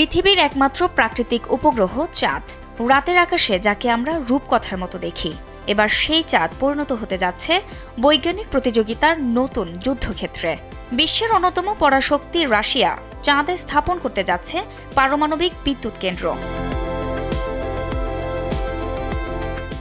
পৃথিবীর একমাত্র প্রাকৃতিক উপগ্রহ চাঁদ। রাতের আকাশে যাকে আমরা রূপকথার মতো দেখি, এবার সেই চাঁদ পরিণত হতে যাচ্ছে বৈজ্ঞানিক প্রতিযোগিতার নতুন যুদ্ধক্ষেত্রে। বিশ্বের অন্যতম পরাশক্তি রাশিয়া চাঁদে স্থাপন করতে যাচ্ছে পারমাণবিক বিদ্যুৎ কেন্দ্র।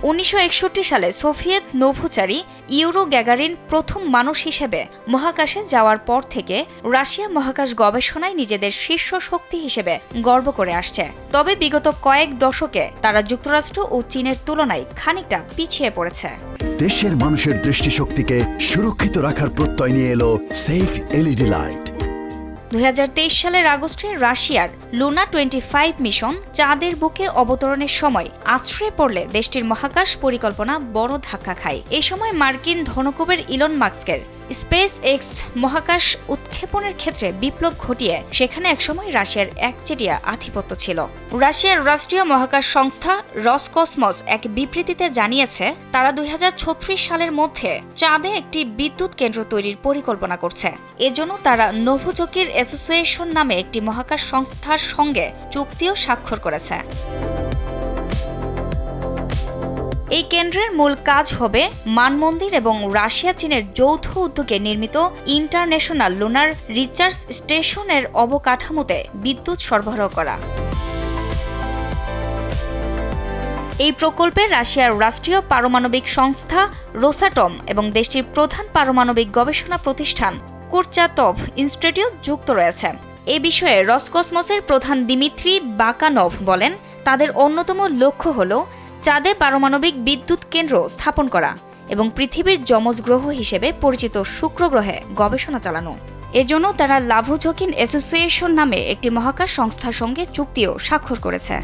1961 সালে সোভিয়েত নভোচারী ইউরি গ্যাগারিন প্রথম মানুষ হিসেবে মহাকাশে যাওয়ার পর থেকে রাশিয়া মহাকাশ গবেষণায় নিজেদের শীর্ষ শক্তি হিসেবে গর্ব করে আসছে। তবে বিগত কয়েক দশকে তারা যুক্তরাষ্ট্র ও চীনের তুলনায় খানিকটা পিছিয়ে পড়েছে। দেশের মানুষের দৃষ্টিশক্তিকে সুরক্ষিত রাখার প্রত্যয় নিয়ে এলো সেফ এলইডি লাইট। 2023 সালের আগস্টে রাশিয়ার লুনা 25 মিশন চাঁদের বুকে অবতরণের সময় আছড়ে পড়লে দেশটির মহাকাশ পরিকল্পনা বড় ধাক্কা খায়। এই সময় মার্কিন ধনকুবের ইলন মাস্কের স্পেস এক্স মহাকাশ উৎক্ষেপণের ক্ষেত্রে বিপ্লব ঘটিয়ে সেখানে একসময় রাশিয়ার একচেটিয়া আধিপত্য ছিল। রাশিয়ার রাষ্ট্রীয় মহাকাশ সংস্থা রসকসমস এক বিবৃতিতে জানিয়েছে, তারা 2036 সালের মধ্যে চাঁদে একটি বিদ্যুৎ কেন্দ্র তৈরির পরিকল্পনা করছে। এজন্য তারা নোভোচকির অ্যাসোসিয়েশন নামে একটি মহাকাশ সংস্থার সঙ্গে চুক্তিও স্বাক্ষর করেছে। এই কেন্দ্রের মূল কাজ হবে মানমন্দির এবং রাশিয়া চীনের যৌথ উদ্যোগে নির্মিত ইন্টারন্যাশনাল লুনার রিসার্চ স্টেশনের অবকাঠামোতে বিদ্যুৎ সরবরাহ করা। এই প্রকল্পে রাশিয়ার রাষ্ট্রীয় পারমাণবিক সংস্থা রোসাটম এবং দেশটির প্রধান পারমাণবিক গবেষণা প্রতিষ্ঠান কুরচাতভ ইনস্টিটিউট যুক্ত রয়েছে। এ বিষয়ে রসকসমসের প্রধান দিমিত্রি বাকানভ বলেন, তাদের অন্যতম লক্ষ্য হল চাঁদে পারমাণবিক বিদ্যুৎ কেন্দ্র স্থাপন করা এবং পৃথিবীর যমজ গ্রহ হিসেবে পরিচিত শুক্র গ্রহে গবেষণা চালানো। এজন্য তারা লাভোঝকিন অ্যাসোসিয়েশন নামে একটি মহাকাশ সংস্থার সঙ্গে চুক্তিও স্বাক্ষর করেছে।